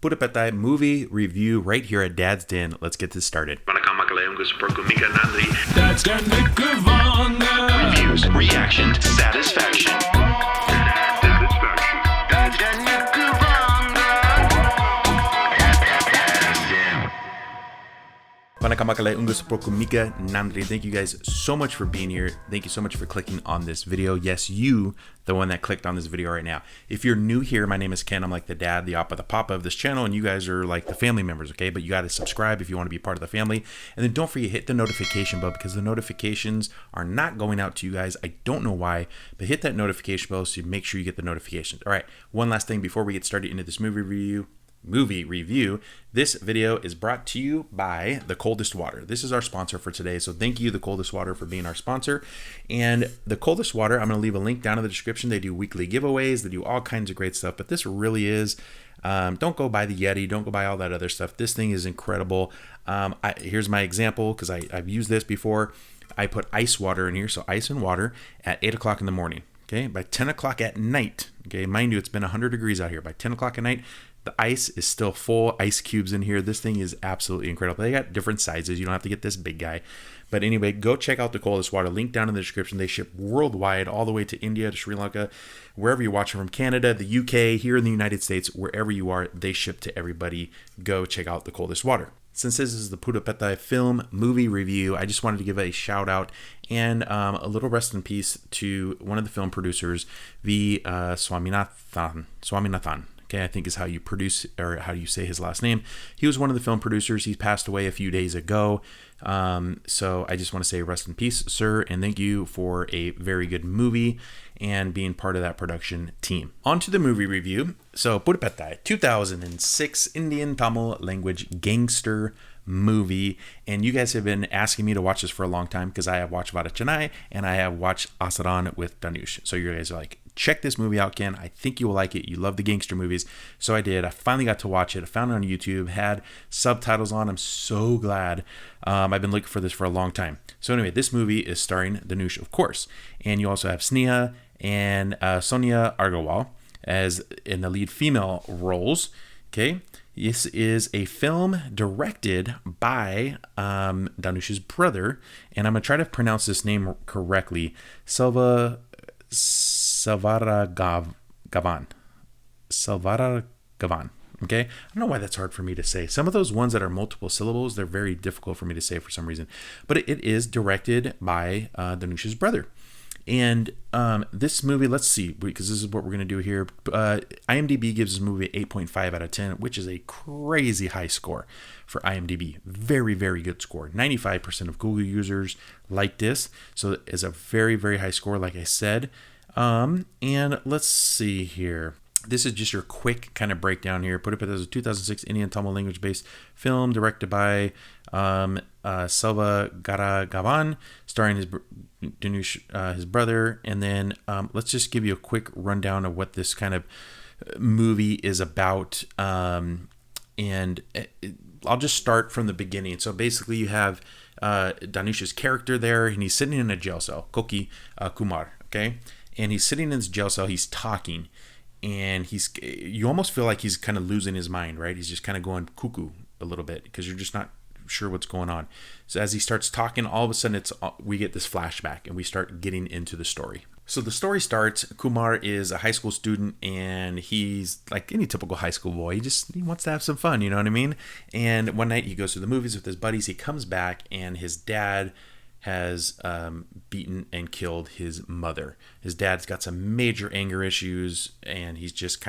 Pudhupettai movie review right here at Dad's Den. Let's get this started. Dad's Den mit Gewonne. Reviews, reaction, satisfaction. Dad's Den mit Gewonne. Thank you guys so much for being here. Thank you so much for clicking on this video. Yes, you, the one that clicked on this video right now. If you're new here, my name is Ken. I'm like the dad, the oppa, the papa of this channel, and you guys are like the family members, okay? But you got to subscribe if you want to be part of the family. And then don't forget, hit the notification bell because the notifications are not going out to you guys. I don't know why, but hit that notification bell so you make sure you get the notifications. All right, one last thing before we get started into this movie review. This video is brought to you by The Coldest Water. This is our sponsor for today, so thank you, The Coldest Water, for being our sponsor. And The Coldest Water, I'm going to leave a link down in the description. They do weekly giveaways, they do all kinds of great stuff, but this really is, don't go buy the Yeti, don't go buy all that other stuff. This thing is incredible. Here's my example, because I've used this before. I put ice water in here, so ice and water, at 8 o'clock in the morning. Okay, by 10 o'clock at night, okay, mind you, it's been 100 degrees out here. By 10 o'clock at night, the ice is still full, ice cubes in here. This thing is absolutely incredible. They got different sizes. You don't have to get this big guy. But anyway, go check out The Coldest Water. Link down in the description. They ship worldwide, all the way to India, to Sri Lanka, wherever you're watching from, Canada, the UK, here in the United States, wherever you are, they ship to everybody. Go check out The Coldest Water. Since this is the Pudhupettai film movie review, I just wanted to give a shout out and a little rest in peace to one of the film producers, V. Swaminathan. Okay, I think is how you produce, or how you say his last name. He was one of the film producers. He passed away a few days ago. So I just want to say rest in peace, sir, and thank you for a very good movie and being part of that production team. On to the movie review. So Pudhupettai, 2006 Indian Tamil language gangster movie, and you guys have been asking me to watch this for a long time because I have watched Vada, Chennai, and I have watched Asaran with Danush. So you guys are like, check this movie out, Ken. I think you will like it. You love the gangster movies. So I did. I finally got to watch it. I found it on YouTube, had subtitles on. I'm so glad. I've been looking for this for a long time. So anyway, this movie is starring Danush, of course. And you also have Sneha and Sonia Agarwal as in the lead female roles. Okay. This is a film directed by Danush's brother. And I'm going to try to pronounce this name correctly. Selvaragavan. Okay, I don't know why that's hard for me to say. Some of those ones that are multiple syllables, they're very difficult for me to say for some reason. But it is directed by Danush's brother. And this movie, let's see, because this is what we're going to do here. IMDb gives this movie 8.5 out of 10, which is a crazy high score for IMDb. Very, very good score. 95% of Google users like this. So it's a very, very high score, like I said. And let's see here. This is just your quick kind of breakdown here. Pudhupettai is a 2006 Indian Tamil language based film directed by Selva Garagavan, starring Danush, his brother. And then let's just give you a quick rundown of what this kind of movie is about. And I'll just start from the beginning. So basically you have Danush's character there, and he's sitting in a jail cell, Koki Kumar, okay? And he's sitting in his jail cell, he's talking, and you almost feel like he's kind of losing his mind, right? He's just kind of going cuckoo a little bit because you're just not sure what's going on. So as he starts talking, all of a sudden we get this flashback and we start getting into the story. So the story starts, Kumar is a high school student, and he's like any typical high school boy. He wants to have some fun, you know what I mean? And one night he goes to the movies with his buddies. He comes back, and his dad has beaten and killed his mother. His dad's got some major anger issues, and he's just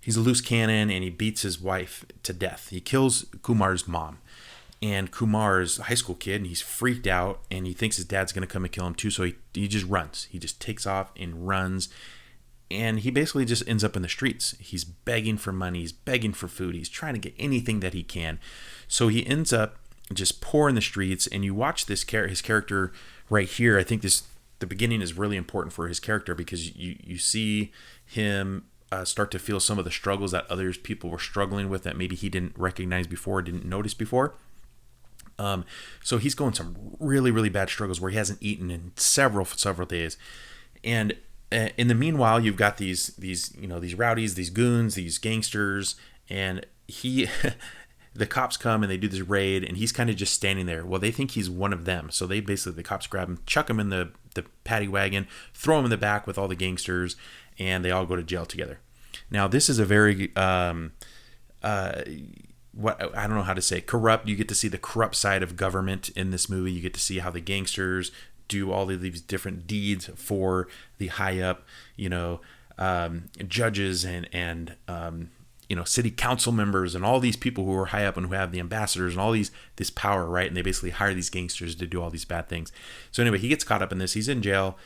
he's a loose cannon, and he beats his wife to death. He kills Kumar's mom, and Kumar's a high school kid, and he's freaked out, and he thinks his dad's going to come and kill him too, so he just runs. He just takes off and runs, and he basically just ends up in the streets. He's begging for money. He's begging for food. He's trying to get anything that he can. So he ends up just poor in the streets, and you watch his character right here. I think the beginning is really important for his character because you see him start to feel some of the struggles that other people were struggling with that maybe he didn't recognize before, didn't notice before. So he's going some really, really bad struggles where he hasn't eaten in several days. And in the meanwhile, you've got these rowdies, these goons, these gangsters, and the cops come and they do this raid, and he's kind of just standing there. Well, they think he's one of them, so the cops grab him, chuck him in the paddy wagon, throw him in the back with all the gangsters, and they all go to jail together. Now, this is a very what I don't know how to say, corrupt. You get to see the corrupt side of government in this movie. You get to see how the gangsters do all of these different deeds for the high up, judges and city council members and all these people who are high up and who have the ambassadors and all this power, right? And they basically hire these gangsters to do all these bad things. So anyway, he gets caught up in this. He's in jail.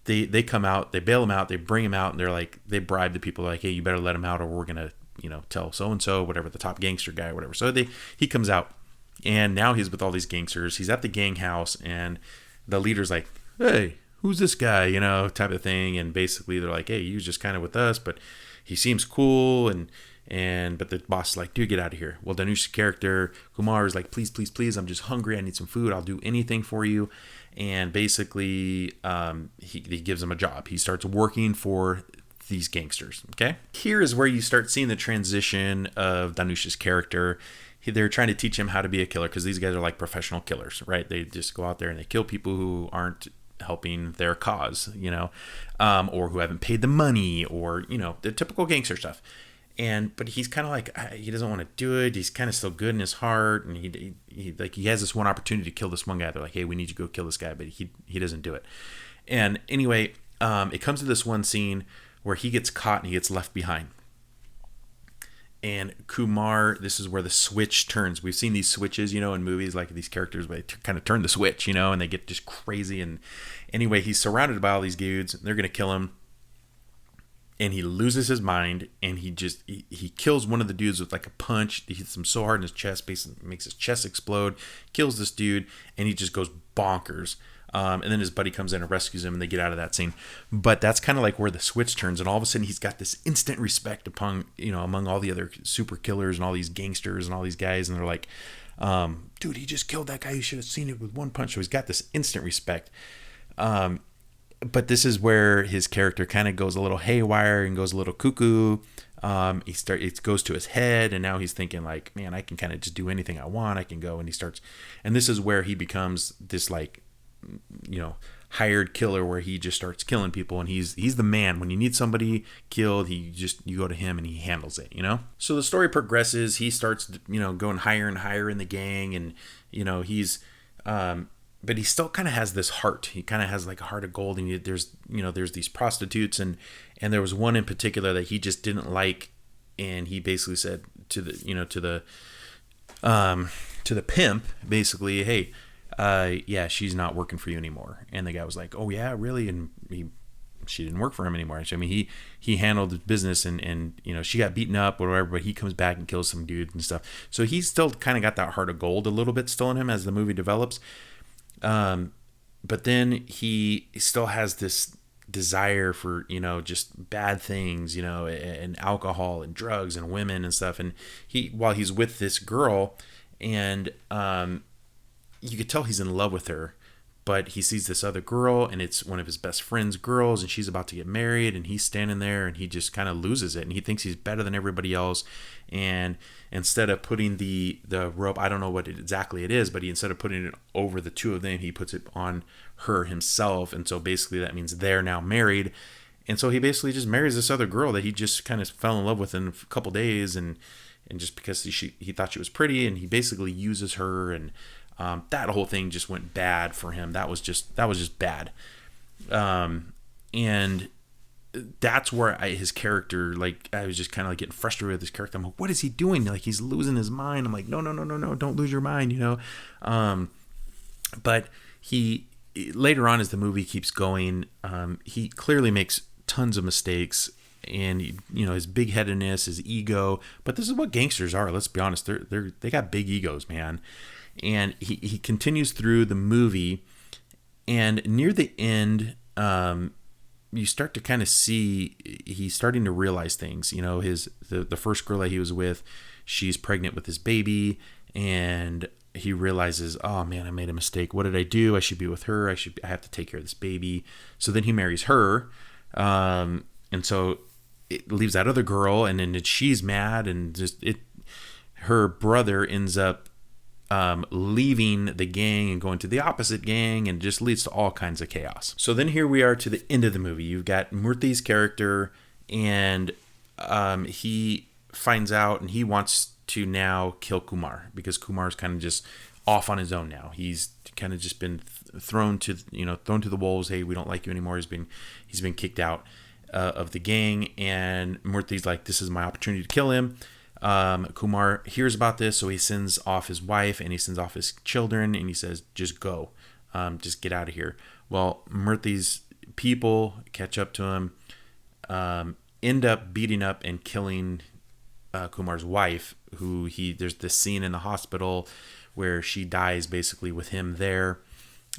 They come out, they bail him out, they bring him out, and they're like, they bribe the people, like, hey, you better let him out or we're gonna tell so-and-so, whatever, the top gangster guy or whatever. So he comes out, and now he's with all these gangsters. He's at the gang house, and the leader's like, hey, who's this guy, type of thing. And basically they're like, hey, he was just kind of with us, but he seems cool. But the boss is like, dude, get out of here. Well, Dhanush's character, Kumar, is like, please, please, please, I'm just hungry. I need some food. I'll do anything for you. And basically he gives him a job. He starts working for these gangsters. Okay. Here is where you start seeing the transition of Dhanush's character. They're trying to teach him how to be a killer, because these guys are like professional killers, right? They just go out there and they kill people who aren't helping their cause, or who haven't paid the money, or, the typical gangster stuff. But he's kind of like, he doesn't want to do it. He's kind of still good in his heart. And he has this one opportunity to kill this one guy. They're like, hey, we need you to go kill this guy. But he doesn't do it. And anyway, it comes to this one scene where he gets caught and he gets left behind. And Kumar, this is where the switch turns. We've seen these switches, in movies, like these characters, where they kind of turn the switch, and they get just crazy. And anyway, he's surrounded by all these dudes. They're going to kill him. And he loses his mind, and he kills one of the dudes with like a punch. He hits him so hard in his chest, basically makes his chest explode, kills this dude, and he just goes bonkers. And then his buddy comes in and rescues him, and they get out of that scene. But that's kind of like where the switch turns, and all of a sudden he's got this instant respect among all the other super killers and all these gangsters and all these guys, and they're like, dude, he just killed that guy. You should have seen it with one punch. So he's got this instant respect. But this is where his character kind of goes a little haywire and goes a little cuckoo. It goes to his head, and now he's thinking like, man, I can kind of just do anything I want. I can go, and and this is where he becomes this like, hired killer, where he just starts killing people, and he's the man. When you need somebody killed, you go to him and he handles it, So the story progresses. He starts, going higher and higher in the gang, and he's but he still kind of has this heart. He kind of has like a heart of gold, and there's these prostitutes, and there was one in particular that he just didn't like, and he basically said to the pimp, basically, hey, yeah, she's not working for you anymore. And the guy was like, oh yeah, really? And she didn't work for him anymore. I mean, he handled the business, and she got beaten up or whatever, but he comes back and kills some dude and stuff. So he's still kind of got that heart of gold a little bit still in him as the movie develops. But then he still has this desire for, just bad things, and alcohol and drugs and women and stuff. And while he's with this girl, and, you could tell he's in love with her, but he sees this other girl, and it's one of his best friend's girls, and she's about to get married, and he's standing there, and he just kind of loses it, and he thinks he's better than everybody else. And instead of putting the rope, I don't know what exactly it is, but instead of putting it over the two of them, he puts it on her himself. And so basically that means they're now married. And so he basically just marries this other girl that he just kind of fell in love with in a couple days, and just because he thought she was pretty, and he basically uses her, and that whole thing just went bad for him. That was just bad. And that's where his character, like, I was just kind of like getting frustrated with his character. I'm like, what is he doing? Like, he's losing his mind. I'm like, no, don't lose your mind, But he, later on as the movie keeps going, he clearly makes tons of mistakes, and his big-headedness, his ego. But this is what gangsters are. Let's be honest. They got big egos, man. And he continues through the movie, and near the end, you start to kind of see he's starting to realize things. The first girl that he was with, she's pregnant with his baby, and he realizes, oh man, I made a mistake. What did I do? I should be with her. I have to take care of this baby. So then he marries her. And so it leaves that other girl, and then she's mad, and her brother ends up leaving the gang and going to the opposite gang, and just leads to all kinds of chaos. So then here we are to the end of the movie. You've got Murthy's character, and he finds out, and he wants to now kill Kumar, because Kumar's kind of just off on his own now. He's kind of just been thrown to the wolves. Hey, we don't like you anymore. He's been kicked out of the gang, and Murthy's like, this is my opportunity to kill him. Kumar hears about this, so he sends off his wife and he sends off his children, and he says, just go, just get out of here. Well, Murthy's people catch up to him, end up beating up and killing Kumar's wife, there's this scene in the hospital where she dies basically with him there.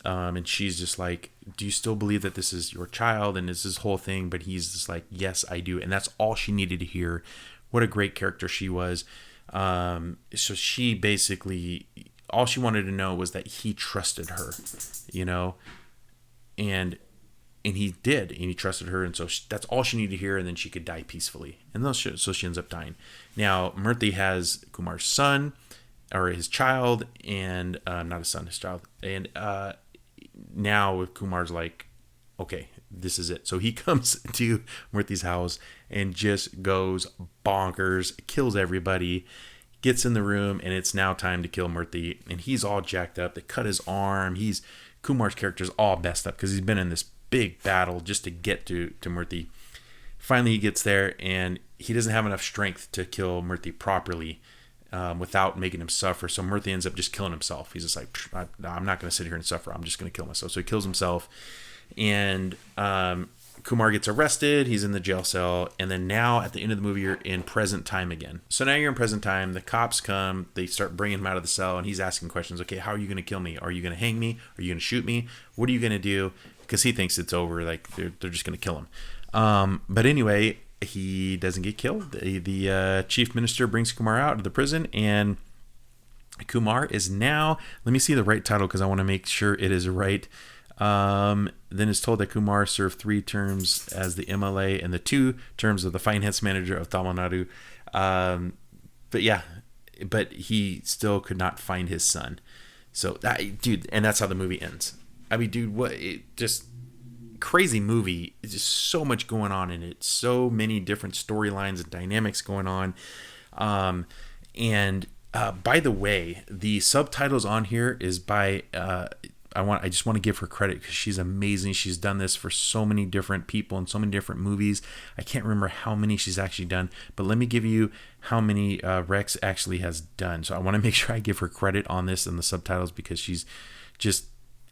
And she's just like, do you still believe that this is your child? And it's this whole thing, but he's just like, yes, I do. And that's all she needed to hear. What a great character she was. So she basically, all she wanted to know was that he trusted her, and he did, and he trusted her. And so that's all she needed to hear. And then she could die peacefully. And so she ends up dying. Now, Murthy has Kumar's son, or his child, and not his son, his child. And now Kumar's like, okay, this is it. So he comes to Murthy's house and just goes bonkers, kills everybody, gets in the room, and it's now time to kill Murthy. And he's all jacked up. They cut his arm. Kumar's character's all messed up because he's been in this big battle just to get to Murthy. Finally, he gets there, and he doesn't have enough strength to kill Murthy properly without making him suffer. So Murthy ends up just killing himself. He's just like, I'm not going to sit here and suffer. I'm just going to kill myself. So he kills himself. And Kumar gets arrested. He's in the jail cell. And then now at the end of the movie, you're in present time again. So now you're in present time. The cops come. They start bringing him out of the cell. And he's asking questions. Okay, how are you going to kill me? Are you going to hang me? Are you going to shoot me? What are you going to do? Because he thinks it's over. Like, they're just going to kill him. But anyway, he doesn't get killed. The chief minister brings Kumar out of the prison. And Kumar is now... Let me see the right title because I want to make sure it is right. Then it's told that Kumar served 3 terms as the MLA and the 2 terms of the finance manager of Tamil Nadu. But he still could not find his son. So, dude, and that's how the movie ends. I mean, dude, just crazy movie. It's just so much going on in it. So many different storylines and dynamics going on. And by the way, the subtitles on here is by... I just want to give her credit because she's amazing. She's done this for so many different people and so many different movies. I can't remember how many she's actually done, but let me give you how many Rex actually has done. So I want to make sure I give her credit on this and the subtitles because she's just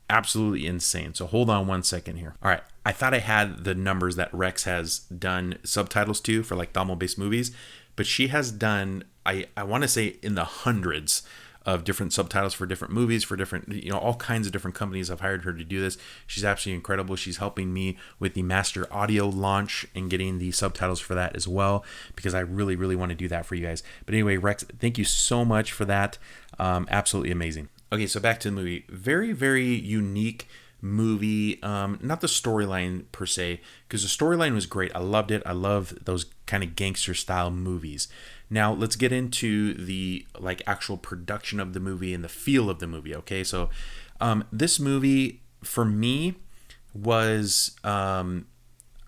absolutely insane. So hold on one second here. All right. I thought I had the numbers that Rex has done subtitles to for like Tamil-based movies, but she has done, I want to say in the hundreds of different subtitles for different movies, for different, all kinds of different companies have hired her to do this. She's absolutely incredible. She's helping me with the Master Audio launch and getting the subtitles for that as well, because I really, really want to do that for you guys. But anyway, Rex, thank you so much for that. Absolutely amazing. Okay, so back to the movie. Very, very unique movie. Not the storyline per se, because the storyline was great. I loved it. I love those kind of gangster style movies. Now let's get into the actual production of the movie and the feel of the movie. Okay, so this movie for me was I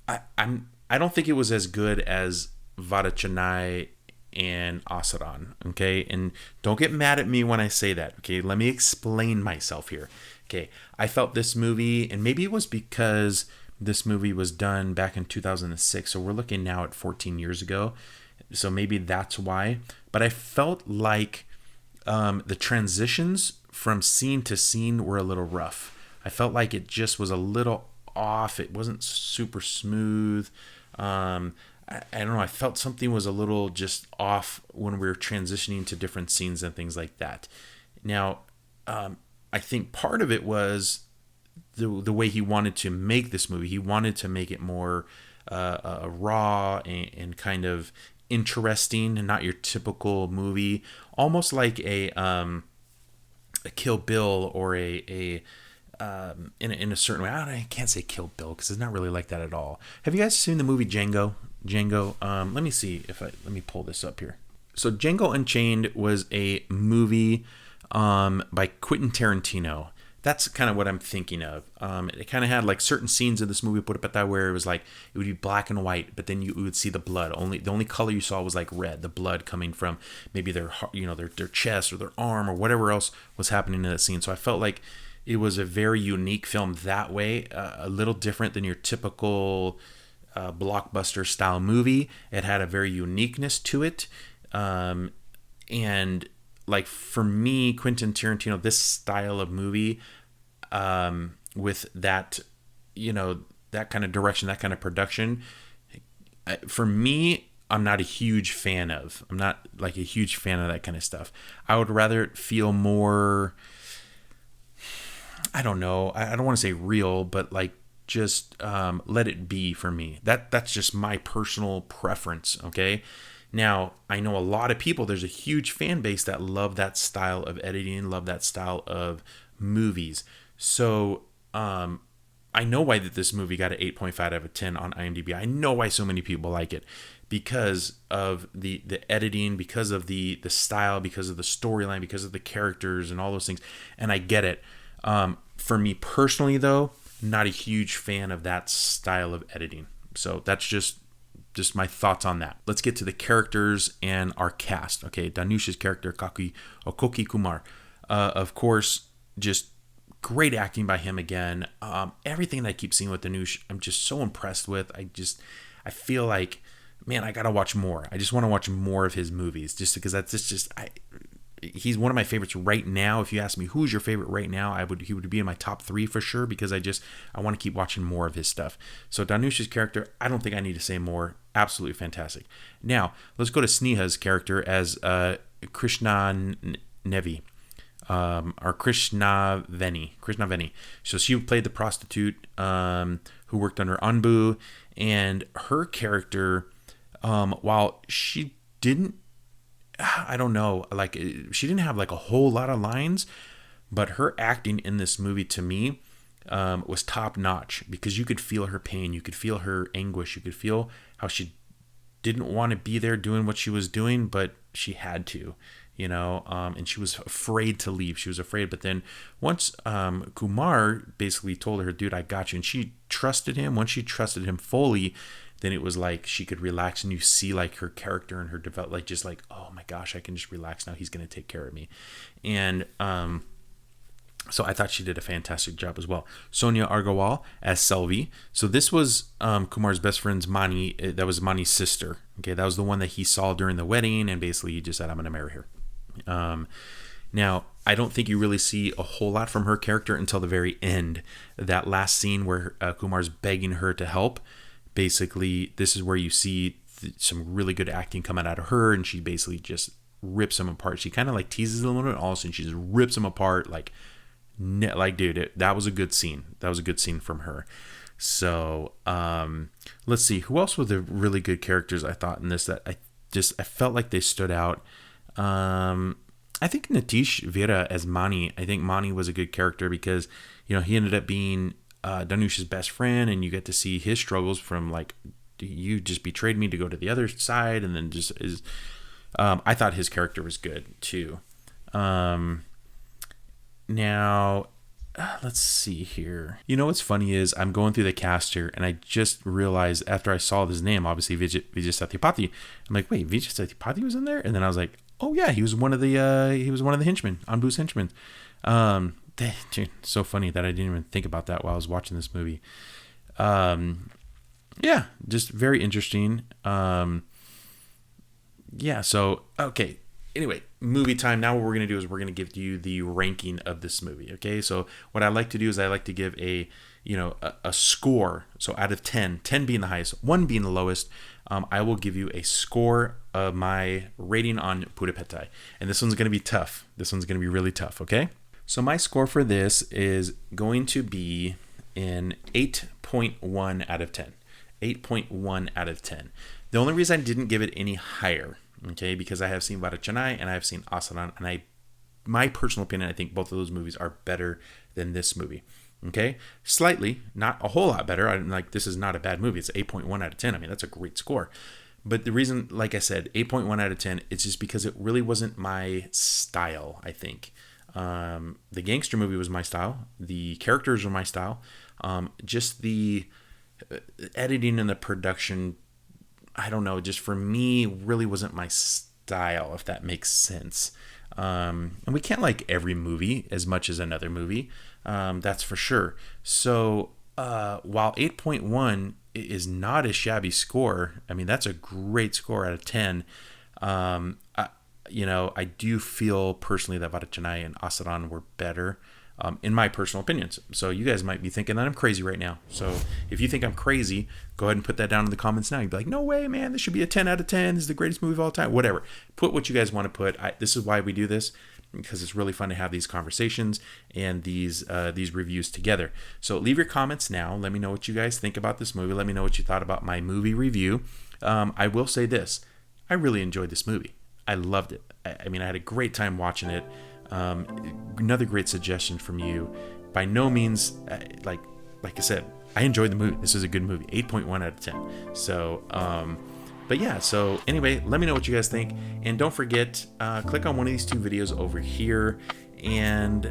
don't think it was as good as Vada, Chennai and Asaran. Okay, and don't get mad at me when I say that. Okay, let me explain myself here. Okay, I felt this movie, and maybe it was because this movie was done back in 2006, so we're looking now at 14 years ago. So maybe that's why. But I felt like the transitions from scene to scene were a little rough. I felt like it just was a little off. It wasn't super smooth. I don't know. I felt something was a little just off when we were transitioning to different scenes and things like that. Now, I think part of it was the way he wanted to make this movie. He wanted to make it more raw and kind of interesting and not your typical movie, almost like a Kill Bill or in a certain way. I can't say Kill Bill because it's not really like that at all. Have you guys seen the movie Django? Let me see let me pull this up here. So Django Unchained was a movie by Quentin Tarantino. That's kind of what I'm thinking of. It kind of had like certain scenes of this movie, Pudhupettai, where it was like it would be black and white, but then you would see the blood. The only color you saw was like red, the blood coming from maybe their chest or their arm or whatever else was happening in that scene. So I felt like it was a very unique film that way, a little different than your typical blockbuster style movie. It had a very uniqueness to it, and like for me, Quentin Tarantino, this style of movie, with that, that kind of direction, that kind of production, for me, I'm not a huge fan of. I'm not like a huge fan of that kind of stuff. I would rather feel more, I don't know, I don't want to say real, but like just let it be for me. That's just my personal preference, okay? Now, I know a lot of people, there's a huge fan base that love that style of editing, love that style of movies. So, I know why that this movie got an 8.5 out of 10 on IMDb. I know why so many people like it. Because of the editing, because of the style, because of the storyline, because of the characters and all those things. And I get it. For me personally, though, not a huge fan of that style of editing. So that's just my thoughts on that. Let's get to the characters and our cast. Okay, Dhanush's character, Koki Kumar. Of course, just great acting by him again. Everything that I keep seeing with Dhanush, I'm just so impressed with. I feel like, man, I gotta watch more. I just want to watch more of his movies, just because he's one of my favorites right now. If you ask me who's your favorite right now, he would be in my top 3 for sure, because I want to keep watching more of his stuff. So Dhanush's character, I don't think I need to say more. Absolutely fantastic. Now let's go to Sneha's character as Krishna Nevi. Or Krishna Veni. So she played the prostitute who worked under Anbu, and her character, while she didn't, I don't know, like she didn't have like a whole lot of lines, but her acting in this movie to me was top notch, because you could feel her pain, you could feel her anguish, you could feel how she didn't want to be there doing what she was doing, but she had to. And she was afraid to leave. She was afraid. But then once Kumar basically told her, dude, I got you. And she trusted him. Once she trusted him fully, then it was like she could relax. And you see like her character and her develop, like just like, oh my gosh, I can just relax now. He's going to take care of me. And so I thought she did a fantastic job as well. Sonia Argawal as Selvi. So this was Kumar's best friend's Mani. That was Mani's sister. Okay, that was the one that he saw during the wedding. And basically he just said, I'm going to marry her. Now, I don't think you really see a whole lot from her character until the very end. That last scene where Kumar's begging her to help, basically, this is where you see some really good acting coming out of her, and she basically just rips him apart. She kind of like teases him a little bit, all of a sudden she just rips him apart. Like dude, that was a good scene. That was a good scene from her. So, let's see. Who else were the really good characters I thought in this that I felt like they stood out? I think Nitish Vera as Mani. I think Mani was a good character because, he ended up being Dhanush's best friend, and you get to see his struggles from like, you just betrayed me to go to the other side, and then just is. I thought his character was good too. Now, let's see here. What's funny is I'm going through the cast here, and I just realized after I saw his name, obviously Vijay Satyapati. I'm like, wait, Vijay Satyapati was in there, and then I was like, oh yeah, he was one of the henchmen, Anbu's henchmen. Dude, so funny that I didn't even think about that while I was watching this movie. Yeah, just very interesting. Yeah, so okay. Anyway, movie time. Now what we're going to do is we're going to give you the ranking of this movie, okay? So what I like to do is I like to give a score. So out of 10, 10 being the highest, 1 being the lowest, I will give you a score of my rating on Pudhupettai. And this one's going to be tough. This one's going to be really tough, okay? So my score for this is going to be an 8.1 out of 10. 8.1 out of 10. The only reason I didn't give it any higher, okay, because I have seen Vada Chennai and I have seen Asaran, and I my personal opinion, I think both of those movies are better than this movie. Okay, slightly, not a whole lot better. This is not a bad movie. It's 8.1 out of 10. I mean, that's a great score. But the reason, like I said, 8.1 out of 10, it's just because it really wasn't my style, I think. The gangster movie was my style. The characters were my style. Just the editing and the production, I don't know, just for me, really wasn't my style, if that makes sense. And we can't like every movie as much as another movie. That's for sure. So while 8.1 is not a shabby score, I mean, that's a great score out of 10. I do feel personally that Vada, Chennai and Asaran were better, in my personal opinions. So you guys might be thinking that I'm crazy right now. So if you think I'm crazy, go ahead and put that down in the comments now. You'd be like, no way, man, this should be a 10 out of 10. This is the greatest movie of all time. Whatever. Put what you guys want to put. This is why we do this, because it's really fun to have these conversations and these reviews together. So leave your comments now. Let me know what you guys think about this movie. Let me know what you thought about my movie review. I will say this. I really enjoyed this movie. I loved it. I mean, I had a great time watching it. Another great suggestion from you. By no means, like I said, I enjoyed the movie. This is a good movie. 8.1 out of 10. So, but yeah, so anyway, let me know what you guys think. And don't forget, click on one of these two videos over here. And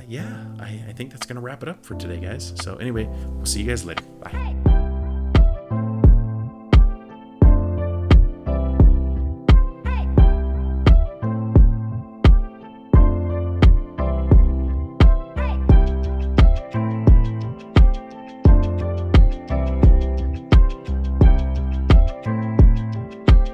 yeah, I think that's going to wrap it up for today, guys. So anyway, we'll see you guys later. Bye.